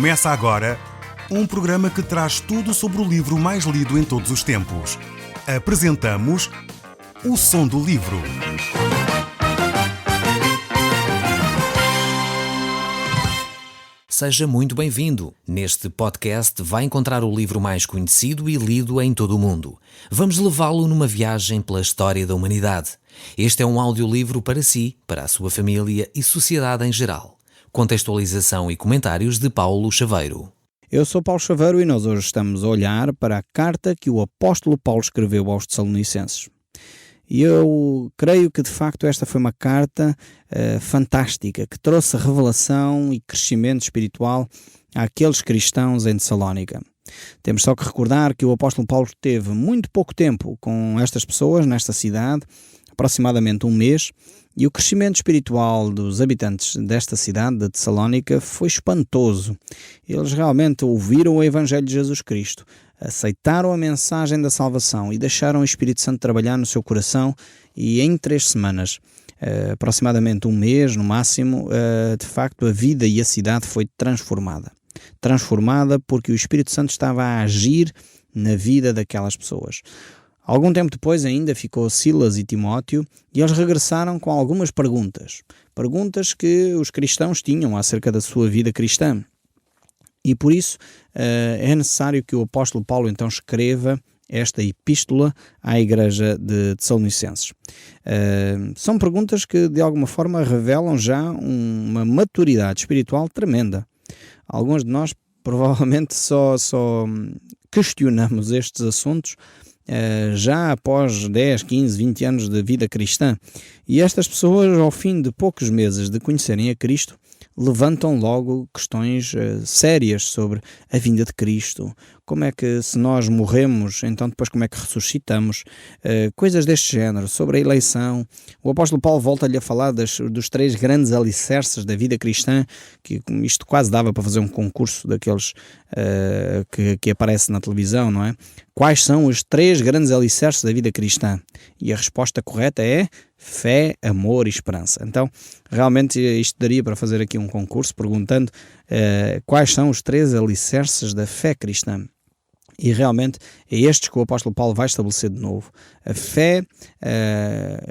Começa agora um programa que traz tudo sobre o livro mais lido em todos os tempos. Apresentamos O Som do Livro. Seja muito bem-vindo. Neste podcast vai encontrar o livro mais conhecido e lido em todo o mundo. Vamos levá-lo numa viagem pela história da humanidade. Este é um audiolivro para si, para a sua família e sociedade em geral. Contextualização e comentários de Paulo Chaveiro. Eu sou Paulo Chaveiro e nós hoje estamos a olhar para a carta que o apóstolo Paulo escreveu aos Tessalonicenses. E eu creio que de facto esta foi uma carta fantástica, que trouxe revelação e crescimento espiritual àqueles cristãos em Tessalónica. Temos só que recordar que o apóstolo Paulo teve muito pouco tempo com estas pessoas nesta cidade, aproximadamente um mês, e o crescimento espiritual dos habitantes desta cidade, de Tessalónica, foi espantoso. Eles realmente ouviram o Evangelho de Jesus Cristo, aceitaram a mensagem da salvação e deixaram o Espírito Santo trabalhar no seu coração, e em 3 semanas, aproximadamente um mês no máximo, de facto a vida e a cidade foi transformada. Transformada porque o Espírito Santo estava a agir na vida daquelas pessoas. Algum tempo depois ainda ficou Silas e Timóteo e eles regressaram com algumas perguntas. Perguntas que os cristãos tinham acerca da sua vida cristã. E por isso é necessário que o apóstolo Paulo então escreva esta epístola à igreja de Tessalonicenses. São perguntas que de alguma forma revelam já uma maturidade espiritual tremenda. Alguns de nós provavelmente só questionamos estes assuntos já após 10, 15, 20 anos de vida cristã. E estas pessoas, ao fim de poucos meses de conhecerem a Cristo, levantam logo questões sérias sobre a vinda de Cristo. Como é que, se nós morremos, então depois como é que ressuscitamos? Coisas deste género, sobre a eleição. O apóstolo Paulo volta-lhe a falar dos 3 grandes alicerces da vida cristã, que isto quase dava para fazer um concurso daqueles que aparece na televisão, não é? Quais são os 3 grandes alicerces da vida cristã? E a resposta correta é fé, amor e esperança. Então, realmente isto daria para fazer aqui um concurso perguntando quais são os 3 alicerces da fé cristã. E realmente é estes que o apóstolo Paulo vai estabelecer de novo. A fé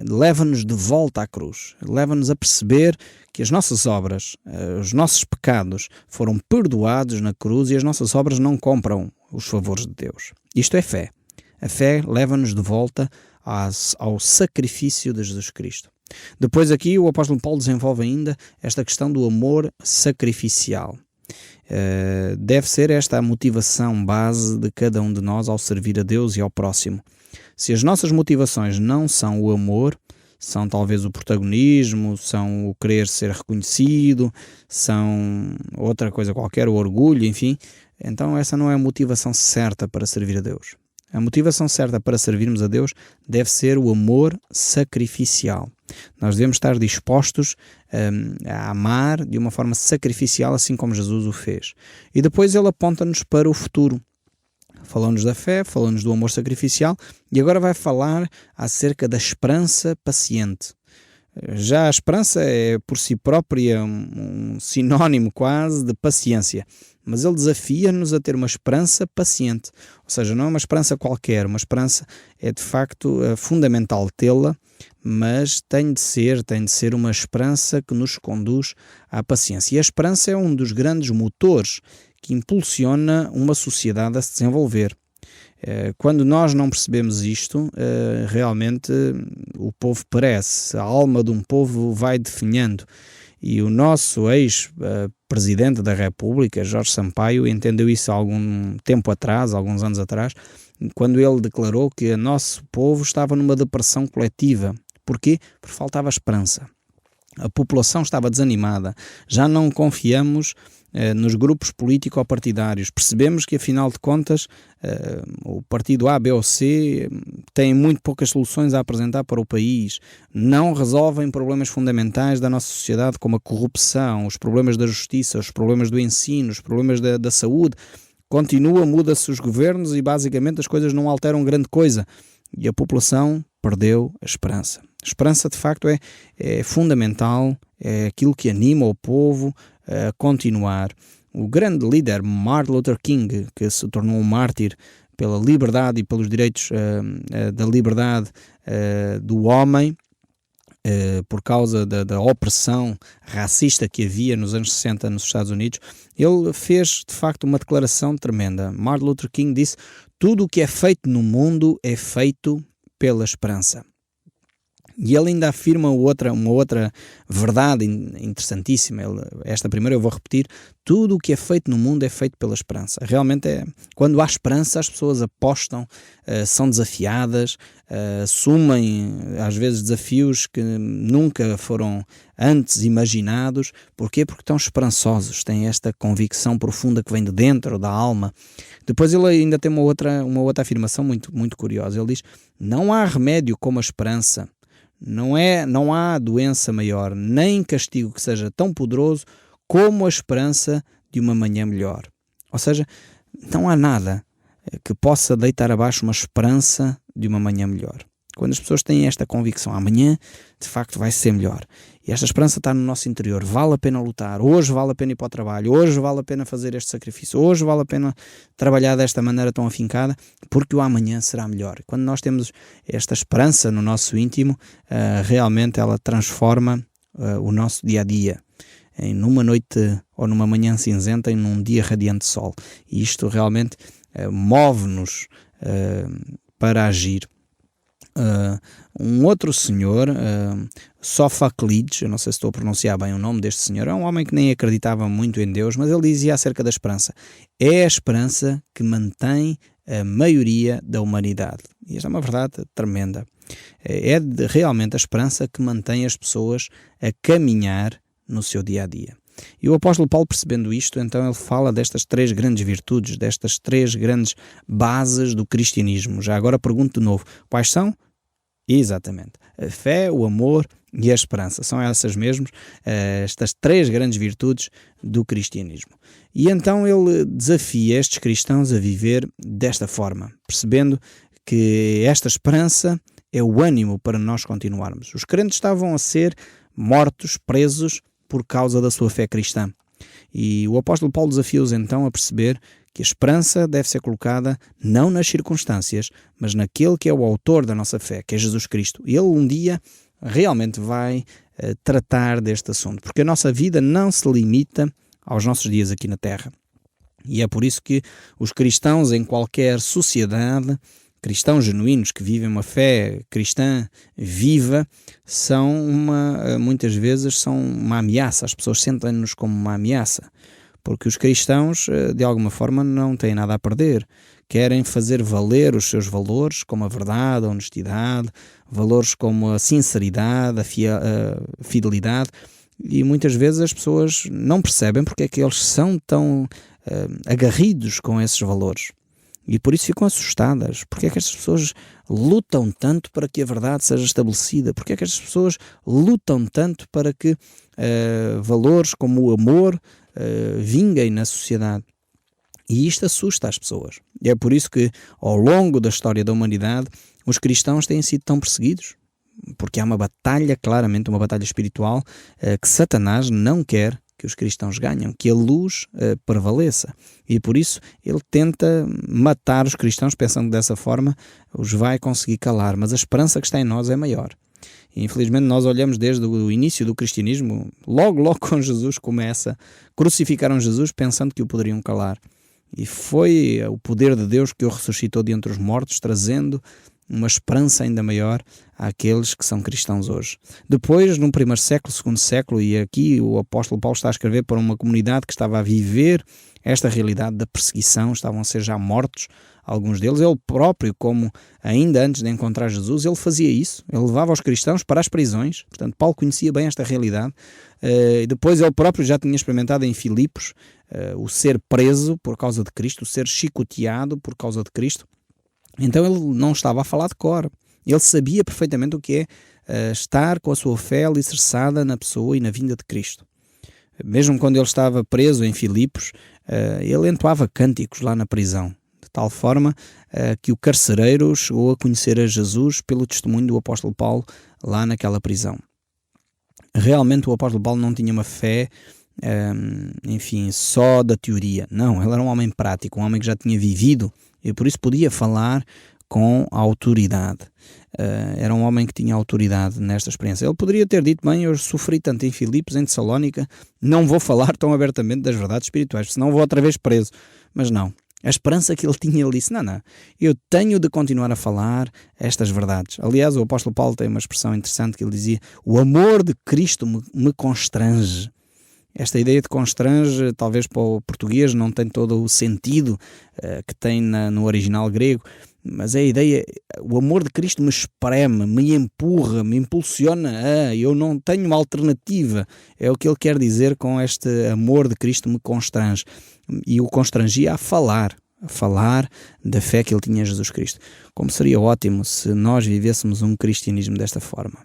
leva-nos de volta à cruz, leva-nos a perceber que as nossas obras, os nossos pecados foram perdoados na cruz e as nossas obras não compram os favores de Deus. Isto é fé. A fé leva-nos de volta ao sacrifício de Jesus Cristo. Depois aqui o apóstolo Paulo desenvolve ainda esta questão do amor sacrificial. Deve ser esta a motivação base de cada um de nós ao servir a Deus e ao próximo. Se as nossas motivações não são o amor, são talvez o protagonismo, são o querer ser reconhecido, são outra coisa qualquer, o orgulho, enfim, então essa não é a motivação certa para servir a Deus. A motivação certa para servirmos a Deus deve ser o amor sacrificial. Nós devemos estar dispostos a amar de uma forma sacrificial, assim como Jesus o fez. E depois ele aponta-nos para o futuro. Falou-nos da fé, falou-nos do amor sacrificial e agora vai falar acerca da esperança paciente. Já a esperança é por si própria um sinónimo quase de paciência, mas ele desafia-nos a ter uma esperança paciente, ou seja, não é uma esperança qualquer, uma esperança é de facto fundamental tê-la, mas tem de ser uma esperança que nos conduz à paciência. E a esperança é um dos grandes motores que impulsiona uma sociedade a se desenvolver. Quando nós não percebemos isto, realmente o povo perece, a alma de um povo vai definhando. E o nosso ex-presidente da República, Jorge Sampaio, entendeu isso há algum tempo atrás, alguns anos atrás, quando ele declarou que o nosso povo estava numa depressão coletiva. Porquê? Porque faltava esperança. A população estava desanimada, já não confiamos nos grupos político-partidários. Percebemos que, afinal de contas, o partido A, B ou C tem muito poucas soluções a apresentar para o país, não resolvem problemas fundamentais da nossa sociedade, como a corrupção, os problemas da justiça, os problemas do ensino, os problemas da saúde. Muda-se os governos e basicamente as coisas não alteram grande coisa. E a população perdeu a esperança. A esperança, de facto, é fundamental, é aquilo que anima o povo a continuar. o grande líder Martin Luther King, que se tornou um mártir pela liberdade e pelos direitos da liberdade do homem, por causa da opressão racista que havia nos anos 60 nos Estados Unidos, ele fez de facto uma declaração tremenda. Martin Luther King disse: tudo o que é feito no mundo é feito pela esperança. E ele ainda afirma uma outra verdade interessantíssima. Esta primeira eu vou repetir: tudo o que é feito no mundo é feito pela esperança. Realmente quando há esperança, as pessoas apostam, são desafiadas, assumem às vezes desafios que nunca foram antes imaginados. Porquê? Porque estão esperançosos, têm esta convicção profunda que vem de dentro da alma. Depois ele ainda tem uma outra afirmação muito, muito curiosa. Ele diz: não há remédio como a esperança. Não há doença maior, nem castigo que seja tão poderoso como a esperança de uma manhã melhor. Ou seja, não há nada que possa deitar abaixo uma esperança de uma manhã melhor. Quando as pessoas têm esta convicção, amanhã de facto vai ser melhor. E esta esperança está no nosso interior. Vale a pena lutar. Hoje vale a pena ir para o trabalho. Hoje vale a pena fazer este sacrifício. Hoje vale a pena trabalhar desta maneira tão afincada, porque o amanhã será melhor. Quando nós temos esta esperança no nosso íntimo, realmente ela transforma o nosso dia-a-dia. Numa noite ou numa manhã cinzenta e num dia radiante de sol. E isto realmente move-nos para agir. Um outro senhor, Sófocles, eu não sei se estou a pronunciar bem o nome deste senhor, é um homem que nem acreditava muito em Deus, mas ele dizia acerca da esperança: é a esperança que mantém a maioria da humanidade. E esta é uma verdade tremenda. Realmente a esperança que mantém as pessoas a caminhar no seu dia-a-dia. E o apóstolo Paulo, percebendo isto, então ele fala destas 3 grandes virtudes, destas 3 grandes bases do cristianismo. Já agora pergunto de novo: quais são? Exatamente. A fé, o amor e a esperança. São essas mesmas, estas 3 grandes virtudes do cristianismo. E então ele desafia estes cristãos a viver desta forma, percebendo que esta esperança é o ânimo para nós continuarmos. Os crentes estavam a ser mortos, presos, por causa da sua fé cristã. E o apóstolo Paulo desafia-os então a perceber que a esperança deve ser colocada não nas circunstâncias, mas naquele que é o autor da nossa fé, que é Jesus Cristo. Ele um dia realmente vai tratar deste assunto, porque a nossa vida não se limita aos nossos dias aqui na Terra. E é por isso que os cristãos em qualquer sociedade, cristãos genuínos que vivem uma fé cristã viva, muitas vezes são uma ameaça. As pessoas sentem-nos como uma ameaça, porque os cristãos de alguma forma não têm nada a perder, querem fazer valer os seus valores, como a verdade, a honestidade, valores como a sinceridade, a fidelidade, e muitas vezes as pessoas não percebem porque é que eles são tão agarridos com esses valores. E por isso ficam assustadas. Porque é que estas pessoas lutam tanto para que a verdade seja estabelecida? Porque é que estas pessoas lutam tanto para que valores como o amor vinguem na sociedade? E isto assusta as pessoas. E é por isso que, ao longo da história da humanidade, os cristãos têm sido tão perseguidos. Porque há uma batalha, claramente uma batalha espiritual, que Satanás não quer que os cristãos ganham, que a luz prevaleça. E por isso ele tenta matar os cristãos, pensando que dessa forma os vai conseguir calar. Mas a esperança que está em nós é maior. E infelizmente nós olhamos desde o início do cristianismo, logo com Jesus crucificaram Jesus pensando que o poderiam calar. E foi o poder de Deus que o ressuscitou de entre os mortos, trazendo uma esperança ainda maior àqueles que são cristãos hoje. Depois, no primeiro século, segundo século, e aqui o apóstolo Paulo está a escrever para uma comunidade que estava a viver esta realidade da perseguição, estavam a ser já mortos, alguns deles. Ele próprio, como ainda antes de encontrar Jesus, ele fazia isso, ele levava os cristãos para as prisões. Portanto, Paulo conhecia bem esta realidade. Depois ele próprio já tinha experimentado em Filipos o ser preso por causa de Cristo, o ser chicoteado por causa de Cristo. Então ele não estava a falar de cor. Ele sabia perfeitamente o que é estar com a sua fé alicerçada na pessoa e na vinda de Cristo. Mesmo quando ele estava preso em Filipos, ele entoava cânticos lá na prisão, de tal forma que o carcereiro chegou a conhecer a Jesus pelo testemunho do apóstolo Paulo lá naquela prisão. Realmente o apóstolo Paulo não tinha uma fé enfim, só da teoria. Não, ele era um homem prático, um homem que já tinha vivido e por isso podia falar com autoridade. Era um homem que tinha autoridade nesta experiência. Ele poderia ter dito, bem, eu sofri tanto em Filipos, em Tessalónica, não vou falar tão abertamente das verdades espirituais, senão vou outra vez preso. Mas não. A esperança que ele tinha, ele disse, não, eu tenho de continuar a falar estas verdades. Aliás, o apóstolo Paulo tem uma expressão interessante que ele dizia, o amor de Cristo me constrange. Esta ideia de constrange, talvez para o português não tem todo o sentido que tem no original grego, mas é a ideia, o amor de Cristo me espreme, me empurra, me impulsiona, eu não tenho uma alternativa. É o que ele quer dizer com este amor de Cristo me constrange. E o constrangia a falar da fé que ele tinha em Jesus Cristo. Como seria ótimo se nós vivêssemos um cristianismo desta forma.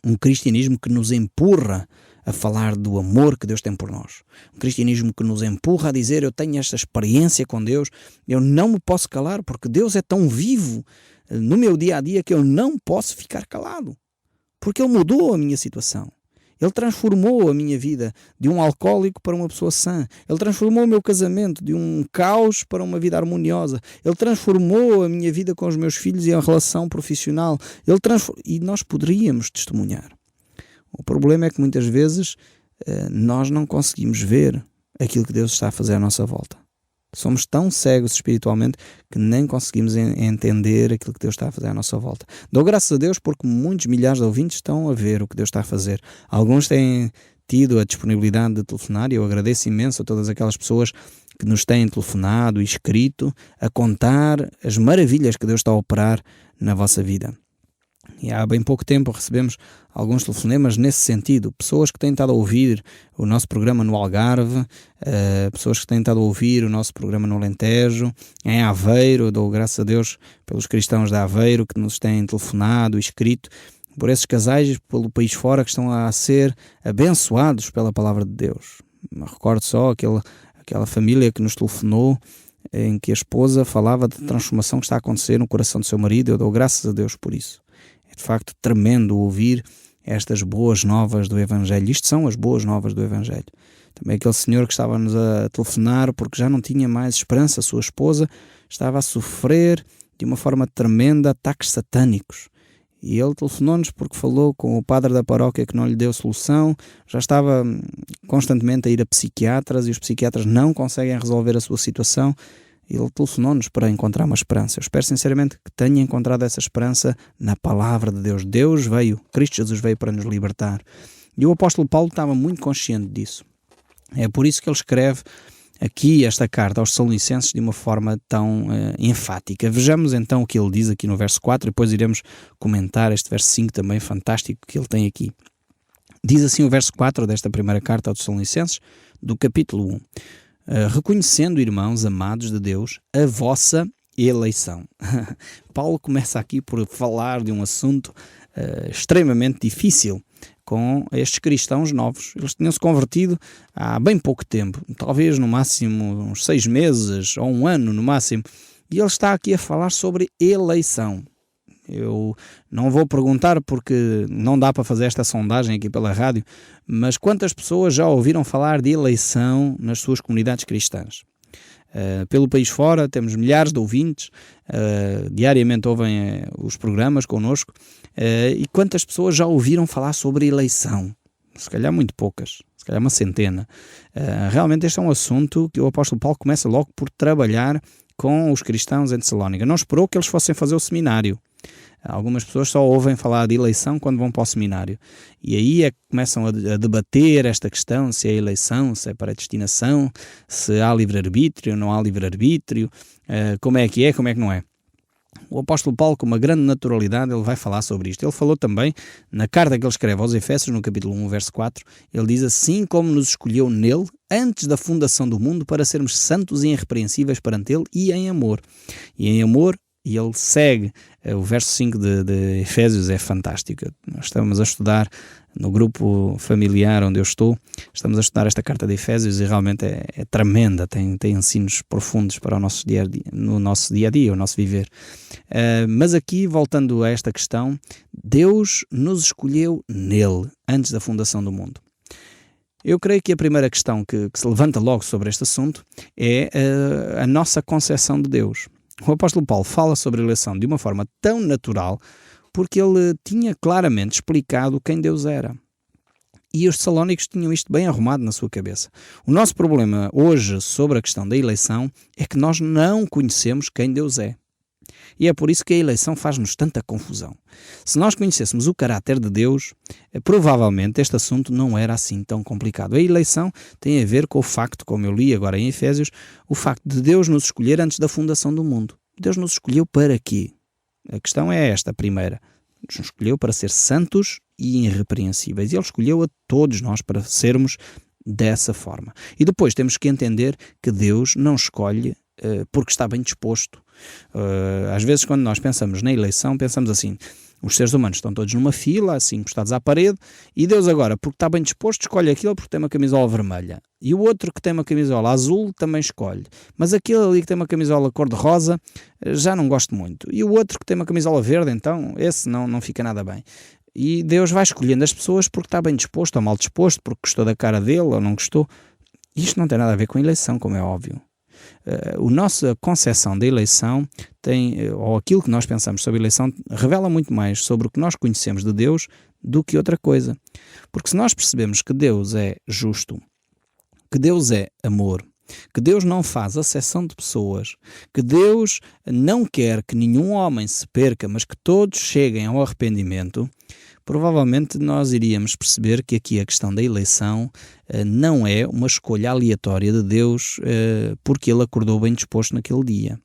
Um cristianismo que nos empurra a falar do amor que Deus tem por nós. Um cristianismo que nos empurra a dizer, eu tenho esta experiência com Deus, eu não me posso calar porque Deus é tão vivo no meu dia-a-dia que eu não posso ficar calado. Porque Ele mudou a minha situação. Ele transformou a minha vida de um alcoólico para uma pessoa sã. Ele transformou o meu casamento de um caos para uma vida harmoniosa. Ele transformou a minha vida com os meus filhos e a relação profissional. E nós poderíamos testemunhar. O problema é que muitas vezes nós não conseguimos ver aquilo que Deus está a fazer à nossa volta. Somos tão cegos espiritualmente que nem conseguimos entender aquilo que Deus está a fazer à nossa volta. Dou graças a Deus porque muitos milhares de ouvintes estão a ver o que Deus está a fazer. Alguns têm tido a disponibilidade de telefonar e eu agradeço imenso a todas aquelas pessoas que nos têm telefonado e escrito a contar as maravilhas que Deus está a operar na vossa vida. E há bem pouco tempo recebemos alguns telefonemas nesse sentido. Pessoas que têm estado a ouvir o nosso programa no Algarve, pessoas que têm estado a ouvir o nosso programa no Alentejo, em Aveiro. Dou graças a Deus pelos cristãos de Aveiro que nos têm telefonado e escrito, por esses casais pelo país fora que estão a ser abençoados pela palavra de Deus. Me recordo só aquela família que nos telefonou, em que a esposa falava de transformação que está a acontecer no coração do seu marido. Eu dou graças a Deus por isso. É de facto tremendo ouvir estas boas novas do Evangelho. Isto são as boas novas do Evangelho. Também aquele senhor que estava-nos a telefonar porque já não tinha mais esperança. A sua esposa estava a sofrer de uma forma tremenda ataques satânicos. E ele telefonou-nos porque falou com o padre da paróquia que não lhe deu solução. Já estava constantemente a ir a psiquiatras e os psiquiatras não conseguem resolver a sua situação. Ele telefonou-nos para encontrar uma esperança. Eu espero sinceramente que tenha encontrado essa esperança na palavra de Deus. Deus veio, Cristo Jesus veio para nos libertar. E o apóstolo Paulo estava muito consciente disso. É por isso que ele escreve aqui esta carta aos Tessalonicenses de uma forma tão enfática. Vejamos então o que ele diz aqui no verso 4 e depois iremos comentar este verso 5 também fantástico que ele tem aqui. Diz assim o verso 4 desta primeira carta aos Tessalonicenses do capítulo 1. Reconhecendo, irmãos amados de Deus, a vossa eleição. Paulo começa aqui por falar de um assunto extremamente difícil com estes cristãos novos. Eles tinham-se convertido há bem pouco tempo, talvez no máximo uns 6 meses ou 1 ano no máximo, e ele está aqui a falar sobre eleição. Eu não vou perguntar porque não dá para fazer esta sondagem aqui pela rádio, mas quantas pessoas já ouviram falar de eleição nas suas comunidades cristãs? Pelo país fora temos milhares de ouvintes, diariamente ouvem os programas connosco, e quantas pessoas já ouviram falar sobre eleição? Se calhar muito poucas, se calhar uma centena. Realmente este é um assunto que o apóstolo Paulo começa logo por trabalhar com os cristãos em Tessalónica. Não esperou que eles fossem fazer o seminário. Algumas pessoas só ouvem falar de eleição quando vão para o seminário. E aí é que começam a debater esta questão, se é eleição, se é predestinação, se há livre-arbítrio, não há livre-arbítrio, como é que não é. O apóstolo Paulo, com uma grande naturalidade, ele vai falar sobre isto. Ele falou também, na carta que ele escreve aos Efésios, no capítulo 1, verso 4, ele diz assim como nos escolheu nele, antes da fundação do mundo, para sermos santos e irrepreensíveis perante ele e em amor. E em amor, e ele segue, o verso 5 de Efésios é fantástico. Nós estamos a estudar no grupo familiar onde eu estou, estamos a estudar esta carta de Efésios e realmente é tremenda, tem ensinos profundos para o nosso no nosso dia-a-dia, o nosso viver. Mas aqui, voltando a esta questão, Deus nos escolheu nele, antes da fundação do mundo. Eu creio que a primeira questão que se levanta logo sobre este assunto é a nossa concepção de Deus. O apóstolo Paulo fala sobre a eleição de uma forma tão natural porque ele tinha claramente explicado quem Deus era. E os tessalónicos tinham isto bem arrumado na sua cabeça. O nosso problema hoje sobre a questão da eleição é que nós não conhecemos quem Deus é. E é por isso que a eleição faz-nos tanta confusão. Se nós conhecêssemos o caráter de Deus, provavelmente este assunto não era assim tão complicado. A eleição tem a ver com o facto, como eu li agora em Efésios, o facto de Deus nos escolher antes da fundação do mundo. Deus nos escolheu para quê? A questão é esta, a primeira. Nos escolheu para ser santos e irrepreensíveis. E Ele escolheu a todos nós para sermos dessa forma. E depois temos que entender que Deus não escolhe porque está bem disposto. Às vezes, quando nós pensamos na eleição, pensamos assim: os seres humanos estão todos numa fila, assim, encostados à parede, e Deus agora, porque está bem disposto, escolhe aquele porque tem uma camisola vermelha. E o outro que tem uma camisola azul também escolhe. Mas aquele ali que tem uma camisola cor-de-rosa, já não gosto muito. E o outro que tem uma camisola verde, então, esse não fica nada bem. E Deus vai escolhendo as pessoas porque está bem disposto ou mal disposto, porque gostou da cara dele ou não gostou. Isto não tem nada a ver com a eleição, como é óbvio. A nossa concepção da eleição ou aquilo que nós pensamos sobre a eleição, revela muito mais sobre o que nós conhecemos de Deus do que outra coisa. Porque se nós percebemos que Deus é justo, que Deus é amor, que Deus não faz acepção de pessoas, que Deus não quer que nenhum homem se perca, mas que todos cheguem ao arrependimento, provavelmente nós iríamos perceber que aqui a questão da eleição não é uma escolha aleatória de Deus porque Ele acordou bem disposto naquele dia,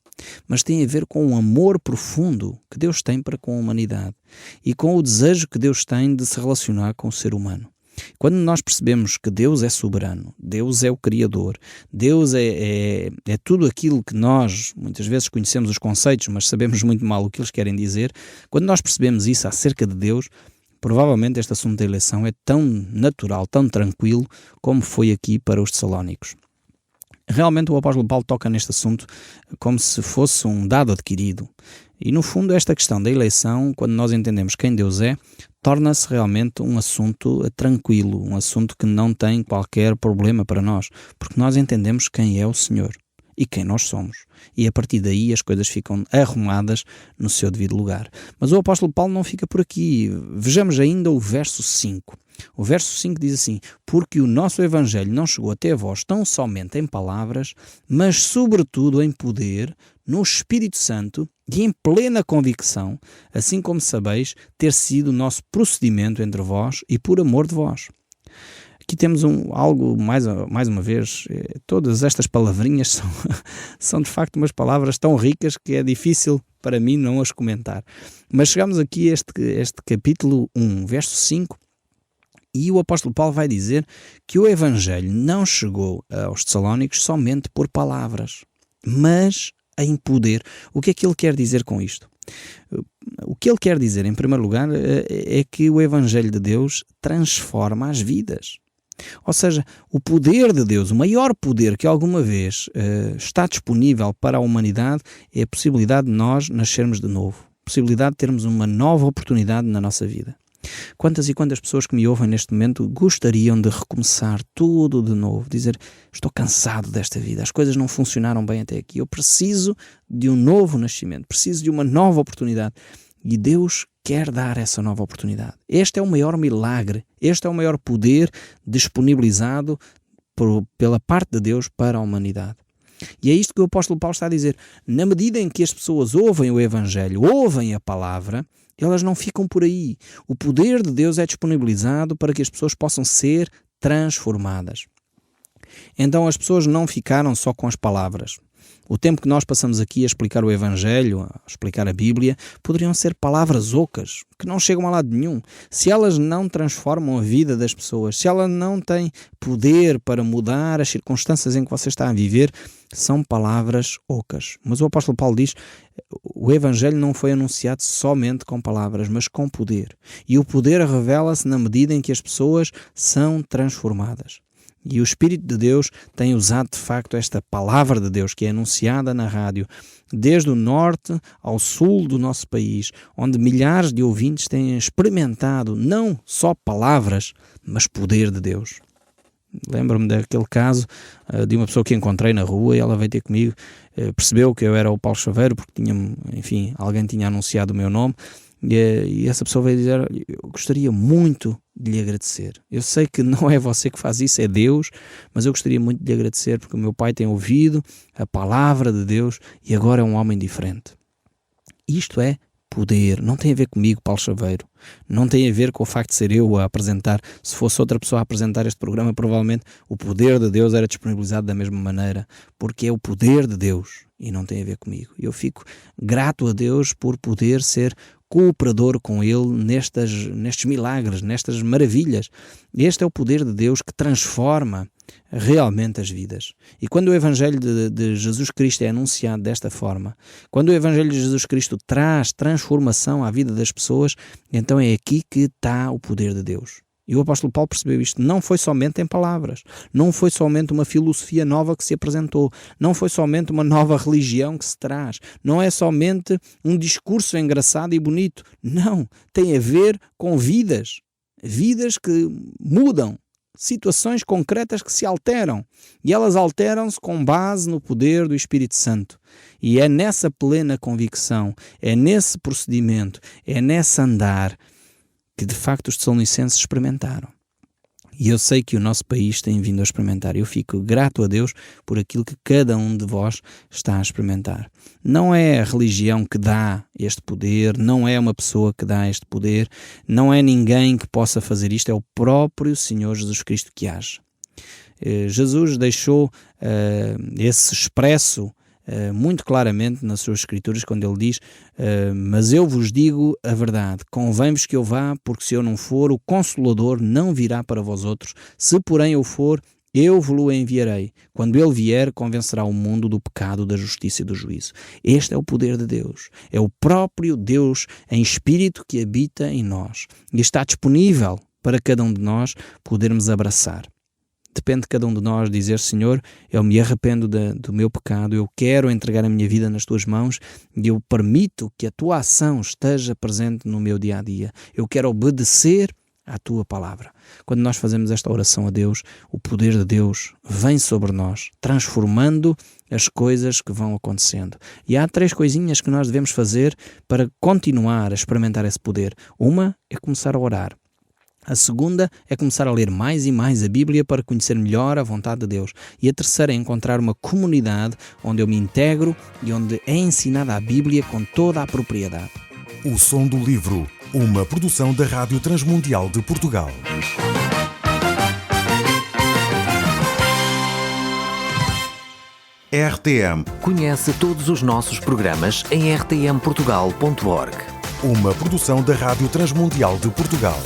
mas tem a ver com um amor profundo que Deus tem para com a humanidade e com o desejo que Deus tem de se relacionar com o ser humano. Quando nós percebemos que Deus é soberano, Deus é o Criador, Deus é tudo aquilo que nós muitas vezes conhecemos os conceitos, mas sabemos muito mal o que eles querem dizer, quando nós percebemos isso acerca de Deus, provavelmente este assunto da eleição é tão natural, tão tranquilo, como foi aqui para os tessalónicos. Realmente o apóstolo Paulo toca neste assunto como se fosse um dado adquirido. E no fundo esta questão da eleição, quando nós entendemos quem Deus é, torna-se realmente um assunto tranquilo, um assunto que não tem qualquer problema para nós, porque nós entendemos quem é o Senhor e quem nós somos. E a partir daí as coisas ficam arrumadas no seu devido lugar. Mas o apóstolo Paulo não fica por aqui. Vejamos ainda o verso 5. O verso 5 diz assim: porque o nosso evangelho não chegou até vós tão somente em palavras, mas sobretudo em poder, no Espírito Santo e em plena convicção, assim como sabeis ter sido o nosso procedimento entre vós e por amor de vós. Aqui temos algo, mais uma vez, todas estas palavrinhas são de facto umas palavras tão ricas que é difícil para mim não as comentar. Mas chegamos aqui a este capítulo 1, verso 5, e o apóstolo Paulo vai dizer que o evangelho não chegou aos tessalónicos somente por palavras, mas em poder. O que é que ele quer dizer com isto? O que ele quer dizer, em primeiro lugar, é que o evangelho de Deus transforma as vidas. Ou seja, o poder de Deus, o maior poder que alguma vez está disponível para a humanidade é a possibilidade de nós nascermos de novo, a possibilidade de termos uma nova oportunidade na nossa vida. Quantas e quantas pessoas que me ouvem neste momento gostariam de recomeçar tudo de novo, dizer: estou cansado desta vida, as coisas não funcionaram bem até aqui, eu preciso de um novo nascimento, preciso de uma nova oportunidade. E Deus quer dar essa nova oportunidade. Este é o maior milagre, este é o maior poder disponibilizado pela parte de Deus para a humanidade. E é isto que o apóstolo Paulo está a dizer. Na medida em que as pessoas ouvem o evangelho, ouvem a palavra, elas não ficam por aí. O poder de Deus é disponibilizado para que as pessoas possam ser transformadas. Então as pessoas não ficaram só com as palavras. O tempo que nós passamos aqui a explicar o Evangelho, a explicar a Bíblia, poderiam ser palavras ocas, que não chegam a lado nenhum. Se elas não transformam a vida das pessoas, se ela não tem poder para mudar as circunstâncias em que você está a viver, são palavras ocas. Mas o apóstolo Paulo diz: o Evangelho não foi anunciado somente com palavras, mas com poder. E o poder revela-se na medida em que as pessoas são transformadas. E o Espírito de Deus tem usado de facto esta palavra de Deus que é anunciada na rádio, desde o norte ao sul do nosso país, onde milhares de ouvintes têm experimentado não só palavras, mas poder de Deus. Lembro-me daquele caso de uma pessoa que encontrei na rua e ela veio ter comigo, percebeu que eu era o Paulo Chaveiro porque alguém tinha anunciado o meu nome, e essa pessoa veio dizer: eu gostaria muito de lhe agradecer. Eu sei que não é você que faz isso, é Deus, mas eu gostaria muito de lhe agradecer porque o meu pai tem ouvido a palavra de Deus e agora é um homem diferente. Isto é poder, não tem a ver comigo, Paulo Chaveiro, não tem a ver com o facto de ser eu a apresentar. Se fosse outra pessoa a apresentar este programa, provavelmente o poder de Deus era disponibilizado da mesma maneira, porque é o poder de Deus e não tem a ver comigo. Eu fico grato a Deus por poder ser cooperador com Ele nestes milagres, nestas maravilhas. Este é o poder de Deus que transforma realmente as vidas. E quando o Evangelho de Jesus Cristo é anunciado desta forma, quando o Evangelho de Jesus Cristo traz transformação à vida das pessoas, então é aqui que está o poder de Deus. E o apóstolo Paulo percebeu isto. Não foi somente em palavras, não foi somente uma filosofia nova que se apresentou, não foi somente uma nova religião que se traz, não é somente um discurso engraçado e bonito. Não, tem a ver com vidas que mudam, situações concretas que se alteram, e elas alteram-se com base no poder do Espírito Santo. E é nessa plena convicção, é nesse procedimento, é nesse andar que de facto os Tessalonicenses experimentaram. E eu sei que o nosso país tem vindo a experimentar. Eu fico grato a Deus por aquilo que cada um de vós está a experimentar. Não é a religião que dá este poder, não é uma pessoa que dá este poder, não é ninguém que possa fazer isto, é o próprio Senhor Jesus Cristo que age. Jesus deixou esse expresso muito claramente nas suas escrituras, quando ele diz: mas eu vos digo a verdade, convém-vos que eu vá, porque se eu não for, o Consolador não virá para vós outros. Se porém eu for, eu vos-lo enviarei. Quando ele vier, convencerá o mundo do pecado, da justiça e do juízo. Este é o poder de Deus. É o próprio Deus em espírito que habita em nós e está disponível para cada um de nós podermos abraçar. Depende de cada um de nós dizer: Senhor, eu me arrependo do meu pecado, eu quero entregar a minha vida nas tuas mãos e eu permito que a tua ação esteja presente no meu dia-a-dia. Eu quero obedecer à tua palavra. Quando nós fazemos esta oração a Deus, o poder de Deus vem sobre nós, transformando as coisas que vão acontecendo. E há 3 coisinhas que nós devemos fazer para continuar a experimentar esse poder. Uma é começar a orar. A segunda é começar a ler mais e mais a Bíblia para conhecer melhor a vontade de Deus. E a terceira é encontrar uma comunidade onde eu me integro e onde é ensinada a Bíblia com toda a propriedade. O Som do Livro, uma produção da Rádio Transmundial de Portugal. RTM. Conhece todos os nossos programas em rtmportugal.org. Uma produção da Rádio Transmundial de Portugal.